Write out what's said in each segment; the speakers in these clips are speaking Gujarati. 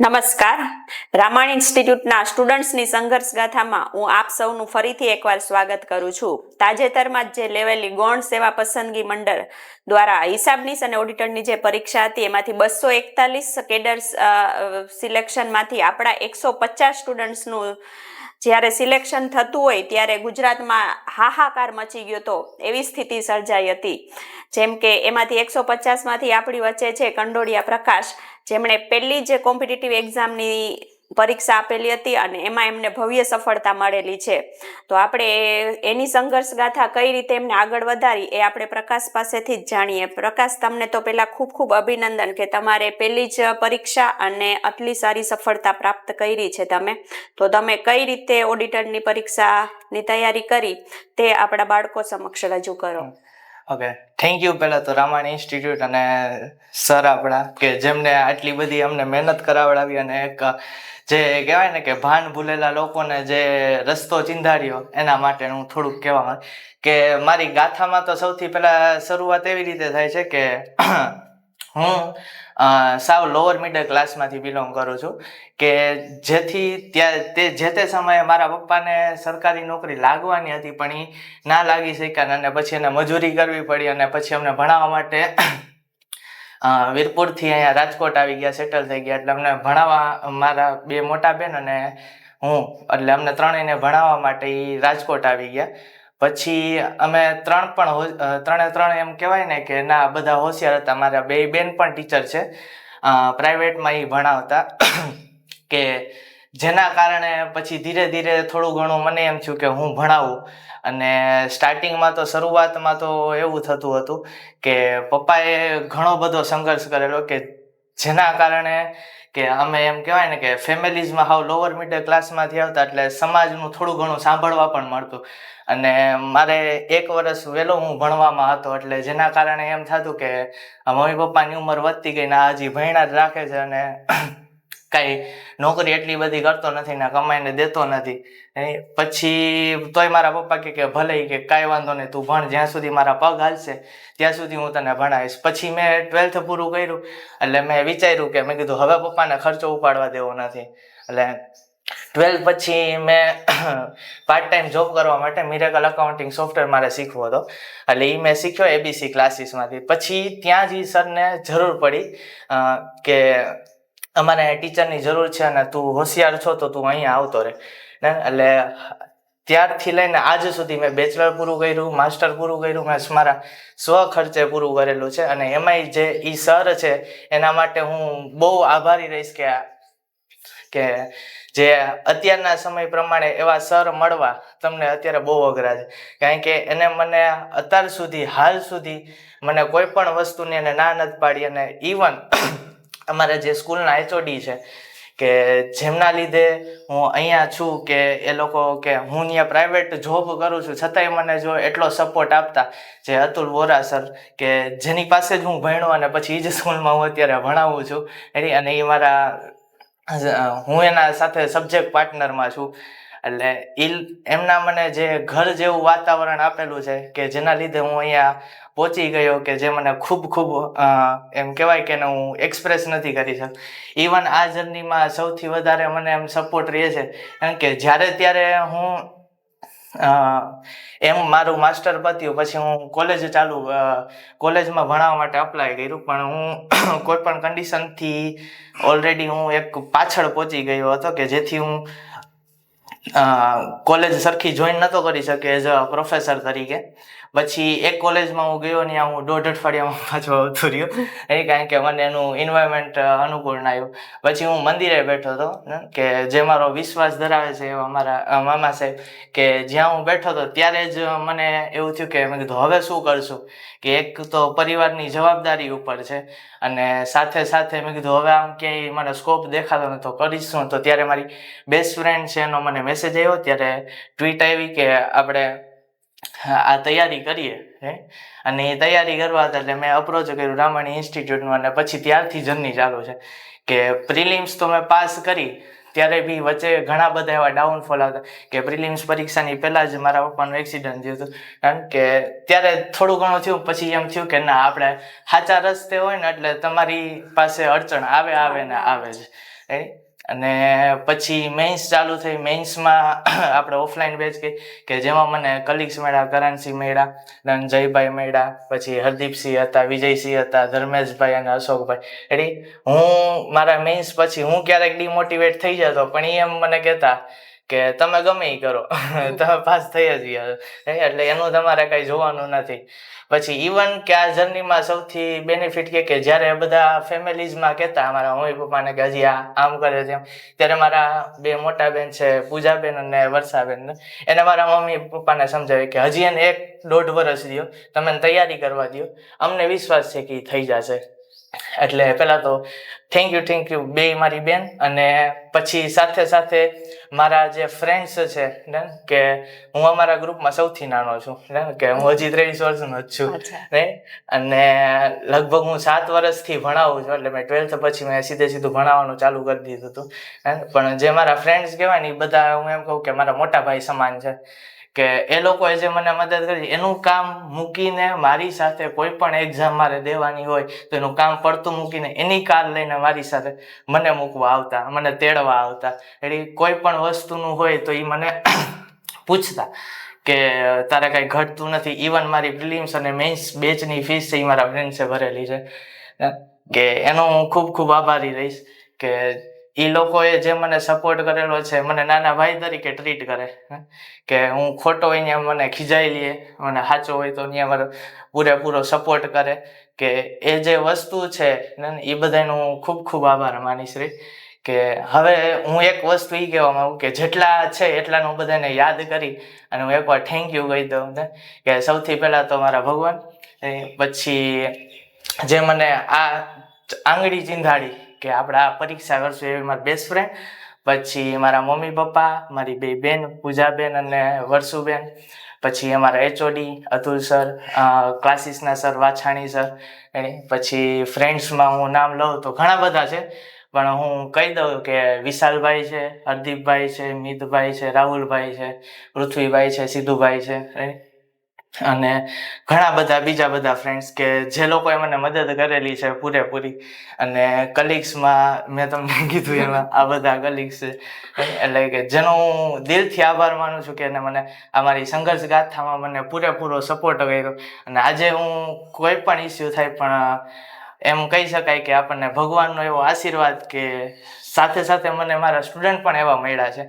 નમસ્કાર. રામાયણ ઇન્સ્ટિટ્યૂટના સ્ટુડન્ટ્સની સંઘર્ષ ગાથામાં હું આપ સૌનું ફરીથી એકવાર સ્વાગત કરું છું. તાજેતરમાં જ જે લેવાયેલી ગૌણ સેવા પસંદગી મંડળ દ્વારા હિસાબનીસ અને ઓડિટરની જે પરીક્ષા હતી એમાંથી 241 કેડર્સ સિલેક્શનમાંથી આપણા 150 સ્ટુડન્ટ્સનું જ્યારે સિલેક્શન થતું હોય ત્યારે ગુજરાતમાં હાહાકાર મચી ગયો હતો, એવી સ્થિતિ સર્જાઈ હતી. જેમ કે એમાંથી 150માંથી આપણી વચ્ચે છે કંડોડિયા પ્રકાશ, જેમણે પહેલી જ કોમ્પિટિટિવ એક્ઝામની પરીક્ષા આપેલી હતી અને એમાં એમને ભવ્ય સફળતા મળેલી છે. તો આપણે એની સંઘર્ષ ગાથા કઈ રીતે એમને આગળ વધારી એ આપણે પ્રકાશ પાસેથી જ જાણીએ. પ્રકાશ, તમને તો પહેલા ખૂબ ખૂબ અભિનંદન કે તમારે પહેલી જ પરીક્ષા અને આટલી સારી સફળતા પ્રાપ્ત કરી છે તમે. તો તમે કઈ રીતે ઓડિટરની પરીક્ષાની તૈયારી કરી તે આપણા બાળકો સમક્ષ રજૂ કરો. ઓકે, થેન્ક યુ પહેલાં તો રામાયણ ઇન્સ્ટિટ્યૂટ અને સર આપણા કે જેમને આટલી બધી અમને મહેનત કરાવડાવી અને એક જે કહેવાય ને કે ભાન ભૂલેલા લોકોને જે રસ્તો ચીંધાડ્યો એના માટે હું થોડુંક કહેવા માંગ કે મારી ગાથામાં તો સૌથી પહેલાં શરૂઆત એવી રીતે થાય છે કે હું સાવ લોઅર મિડલ ક્લાસમાંથી બિલોંગ કરું છું કે જેથી જે તે સમયે મારા પપ્પાને સરકારી નોકરી લાગવાની હતી પણ એ ના લાગી શક્યા અને પછી એને મજૂરી કરવી પડી અને પછી અમને ભણાવવા માટે વીરપુરથી અહીંયા રાજકોટ આવી ગયા, સેટલ થઈ ગયા. એટલે અમને ભણાવવા મારા બે મોટા બેન અને હું, એટલે અમને ત્રણેયને ભણાવવા માટે એ રાજકોટ આવી ગયા. પછી અમે ત્રણે એમ કહેવાય ને કે ના બધા હોશિયાર હતા. મારા બે બેન પણ ટીચર છે, પ્રાઇવેટમાં એ ભણાવતા કે જેના કારણે પછી ધીરે ધીરે થોડું ઘણું મને એમ થયું કે હું ભણાવું. અને સ્ટાર્ટિંગમાં તો શરૂઆતમાં તો એવું થતું હતું કે પપ્પાએ ઘણો બધો સંઘર્ષ કરેલો કે જેના કારણે કે અમે એમ કહેવાય ને કે ફેમિલીઝમાં હાવ લોઅર મિડલ ક્લાસમાંથી આવતા એટલે સમાજનું થોડું ઘણું સાંભળવા પણ મળતું. અને મારે 1 વર્ષ વહેલો હું ભણવામાં હતો એટલે જેના કારણે એમ થતું કે મમ્મી પપ્પાની ઉંમર વધતી ગઈ ને હજી ભણ્યા જ રાખે છે અને કાંઈ નોકરી એટલી બધી કરતો નથી ને કમાઈને દેતો નથી. પછી તોય મારા પપ્પા કે ભલે કે કાંઈ વાંધો નહીં, તું ભણ, જ્યાં સુધી મારા પગ હાલશે ત્યાં સુધી હું તને ભણાવીશ. પછી મેં 12th પૂરું કર્યું એટલે મેં વિચાર્યું કે મેં કીધું હવે પપ્પાને ખર્ચો ઉપાડવા દેવો નથી. એટલે 12th પછી મેં પાર્ટ ટાઈમ જોબ કરવા માટે મિરેકલ અકાઉન્ટિંગ સોફ્ટવેર મારે શીખવો હતો એટલે એ મેં શીખ્યો ABC ક્લાસીસમાંથી. પછી ત્યાં જ સરને જરૂર પડી કે અમારે ટીચરની જરૂર છે અને તું હોશિયાર છો તો તું અહીંયા આવતો રહે. એટલે ત્યારથી લઈને આજ સુધી મેં બેચલર પૂરું કર્યું, માસ્ટર પૂરું કર્યું, મેં મારા સ્વખર્ચે પૂરું કરેલું છે. અને એમાંય જે એ સર છે એના માટે હું બહુ આભારી રહીશ કે જે અત્યારના સમય પ્રમાણે એવા સર મળવા તમને અત્યારે બહુ અઘરા છે. કારણ કે એને મને અત્યાર સુધી હાલ સુધી મને કોઈ પણ વસ્તુની એને ના નથી પાડી. અને ઇવન અમારા જે સ્કૂલના HOD છે કે જેમના લીધે હું અહીંયા છું કે એ લોકો કે હું ત્યાં પ્રાઇવેટ જોબ કરું છું છતાંય મને જો એટલો સપોર્ટ આપતા જે અતુલ વોરા સર કે જેની પાસે જ હું ભણ્યો અને પછી એ જ સ્કૂલમાં હું અત્યારે ભણાવું છું. અને એ હું એના સાથે સબ્જેક્ટ પાર્ટનરમાં છું. એટલે એમના મને જે ઘર જેવું વાતાવરણ આપેલું છે કે જેના લીધે હું અહીંયા પહોંચી ગયો કે જે મને ખૂબ એમ કહેવાય કે હું એક્સપ્રેસ નથી કરી શકતો. ઇવન આ જર્નીમાં સૌથી વધારે મને એમ સપોર્ટ રહે છે કારણ કે જ્યારે ત્યારે હું એમ મારું માસ્ટર પત્યું પછી હું કોલેજમાં ભણાવવા માટે અપ્લાય કર્યું પણ હું કોઈ પણ કન્ડિશનથી ઓલરેડી હું એક પાછળ પહોંચી ગયો હતો કે જેથી હું કોલેજ સરખી જોઈન નહોતો કરી શકે એઝ અ પ્રોફેસર તરીકે. પછી એક કોલેજમાં હું ગયો ને હું 1.5 અઠવાડિયામાં પાછો આવતો રહ્યો કારણ કે મને એનું એન્વાયરમેન્ટ અનુકૂળ ના આવ્યું. પછી હું મંદિરે બેઠો હતો કે જે મારો વિશ્વાસ ધરાવે છે એવા મારા મામા સાહેબ કે જ્યાં હું બેઠો હતો ત્યારે જ મને એવું થયું કે મેં કીધું હવે શું કરશું કે એક તો પરિવારની જવાબદારી ઉપર છે અને સાથે સાથે મેં કીધું હવે આમ ક્યાંય મને સ્કોપ દેખાતો નતો કરીશું. તો ત્યારે મારી બેસ્ટ ફ્રેન્ડ છે એનો મને મેસેજ આવ્યો, ત્યારે ટ્વીટ આવી કે આપણે આ તૈયારી કરીએ અને એ તૈયારી કરવા હતા એટલે મેં અપ્રોચ કર્યું રામાયણ ઇન્સ્ટિટ્યૂટમાં. અને પછી ત્યારથી જર્ની ચાલુ છે કે પ્રિલિમ્સ તો મેં પાસ કરી ત્યારે બી વચ્ચે ઘણા બધા એવા ડાઉનફોલ આવતા કે પ્રિલિમ્સ પરીક્ષાની પહેલાં જ મારા પપ્પાનું એક્સિડન્ટ થયું હતું કારણ કે ત્યારે થોડું ઘણું થયું. પછી એમ થયું કે ના આપણે સાચા રસ્તે હોય ને એટલે તમારી પાસે અડચણ આવે ને આવે જ. અને પછી મેઇન્સ ચાલુ થઈ. મેઇન્સમાં આપણે ઓફલાઈન બેચ કે જેમાં મને કલીગ્સ મળ્યા, કરણસિંહ મળ્યા, ધનંજયભાઈ મળ્યા, પછી હરદીપસિંહ હતા, વિજયસિંહ હતા, ધર્મેશભાઈ અને અશોકભાઈ. હું મારા મેઇન્સ પછી હું ક્યારેક ડિમોટિવેટ થઈ જતો, પણ એ એમ મને કહેતા કે તમે ગમે એ કરો, તમે પાસ થઈ જ ગયા, એટલે એનું તમારે કઈ જોવાનું નથી. પછી ઇવન કે આ જર્નીમાં સૌથી બેનિફિટ કે જ્યારે બધા ફેમિલીઝમાં કહેતા અમારા મમ્મી પપ્પાને કે હજી આમ કરે છે, ત્યારે મારા બે મોટા બેન છે પૂજાબેન અને વર્ષાબેન, એને મારા મમ્મી પપ્પાને સમજાવે કે હજી એને 1-1.5 વર્ષ દો, તમે એને તૈયારી કરવા દો, અમને વિશ્વાસ છે કે થઈ જશે. એટલે પહેલાં તો થેન્ક યુ બે મારી બેન. અને પછી સાથે સાથે મારા જે ફ્રેન્ડ્સ છે કે હું અમારા ગ્રુપમાં સૌથી નાનો છું, કે હું હજી 23 વર્ષનો જ છું, અને લગભગ હું 7 વર્ષથી ભણાવું છું. એટલે મેં 12th પછી મેં સીધું ભણાવવાનું ચાલુ કરી દીધું હતું. પણ જે મારા ફ્રેન્ડ્સ કહેવાય ને એ બધા હું એમ કહું કે મારા મોટા ભાઈ સમાન છે, કે એ લોકોએ જે મને મદદ કરી એનું કામ મૂકીને મારી સાથે કોઈ પણ એક્ઝામ મારે દેવાની હોય તો એનું કામ પડતું મૂકીને એની કાર લઈને મારી સાથે મને મૂકવા આવતા, મને તેડવા આવતા. એટલે કોઈ પણ વસ્તુનું હોય તો એ મને પૂછતા કે તારે કાંઈ ઘટતું નથી. ઇવન મારી પ્રિલિમ્સ અને મેઇન્સ બેચની ફીસ છે એ મારા ફ્રેન્ડ્સે ભરેલી છે, કે એનો હું ખૂબ ખૂબ આભારી રહીશ. કે એ લોકોએ જે મને સપોર્ટ કરેલો છે, મને નાના ભાઈ તરીકે ટ્રીટ કરે, કે હું ખોટો હોય ત્યાં મને ખીજાઈ લે, મને સાચો હોય તો ત્યાં મારો પૂરેપૂરો સપોર્ટ કરે. કે એ જે વસ્તુ છે એ બધાનો હું ખૂબ ખૂબ આભાર માનીશ. કે હવે હું એક વસ્તુ એ કહેવા માંગુ કે જેટલા છે એટલાનું બધાને યાદ કરી અને હું એકવાર થેન્ક યુ કહી દઉં કે સૌથી પહેલાં તો મારા ભગવાન, પછી જે મને આ આંગળી ચીંધાડી કે આપણે આ પરીક્ષા કરશું એવી મારી બેસ્ટ ફ્રેન્ડ, પછી મારા મમ્મી પપ્પા, મારી બે બેન પૂજાબેન અને વર્ષુબેન, પછી અમારા HOD અતુલ સર, ક્લાસીસના સર વાછાણી સર. પછી ફ્રેન્ડ્સમાં હું નામ લઉં તો ઘણા બધા છે, પણ હું કહી દઉં કે વિશાલભાઈ છે, હરદીપભાઈ છે, મિતભાઈ છે, રાહુલભાઈ છે, પૃથ્વીભાઈ છે, સિદ્ધુભાઈ છે, અને ઘણા બધા બીજા બધા ફ્રેન્ડ્સ કે જે લોકોએ મને મદદ કરેલી છે પૂરેપૂરી. અને કલીગ્સમાં મેં તમને કીધું એમાં આ બધા કલીગ્સ છે, એટલે કે જેનો હું દિલથી આભાર માનું છું કે એને મને અમારી સંઘર્ષ ગાથામાં મને પૂરેપૂરો સપોર્ટ કર્યો. અને આજે હું કોઈ પણ ઇસ્યુ થાય પણ એમ કહી શકાય કે આપણને ભગવાનનો એવો આશીર્વાદ કે સાથે સાથે મને મારા સ્ટુડન્ટ પણ એવા મળ્યા છે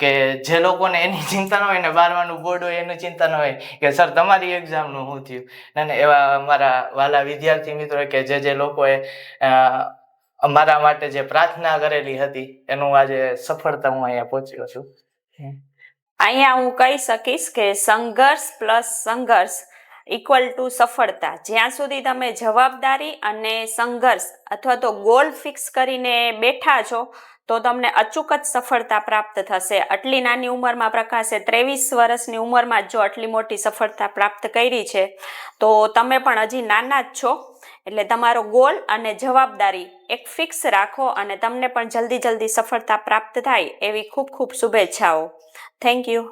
કે જે લોકોને એની ચિંતા ન હોય ને 12માનું બોર્ડ હોય એની ચિંતા ન હોય કે સર તમારી એક્ઝામનું શું થયું, ને એવા મારા વાલા વિદ્યાર્થી મિત્રો કે જે લોકોએ અમારા માટે જે પ્રાર્થના કરેલી હતી એનું આજે સફળતા હું અહીંયા પહોંચ્યો છું. અહીંયા હું કહી શકીશ કે સંઘર્ષ પ્લસ સંઘર્ષ ઇક્વલ ટુ સફળતા. જ્યાં સુધી તમે જવાબદારી અને સંઘર્ષ અથવા તો ગોલ ફિક્સ કરીને બેઠા છો તો તમને અચૂક જ સફળતા પ્રાપ્ત થશે. આટલી નાની ઉંમરમાં પ્રકાશે 23 વર્ષની ઉંમરમાં જો આટલી મોટી સફળતા પ્રાપ્ત કરી છે તો તમે પણ હજી નાના જ છો. એટલે તમારો ગોલ અને જવાબદારી એક ફિક્સ રાખો અને તમને પણ જલ્દી સફળતા પ્રાપ્ત થાય એવી ખૂબ ખૂબ શુભેચ્છાઓ. Thank you.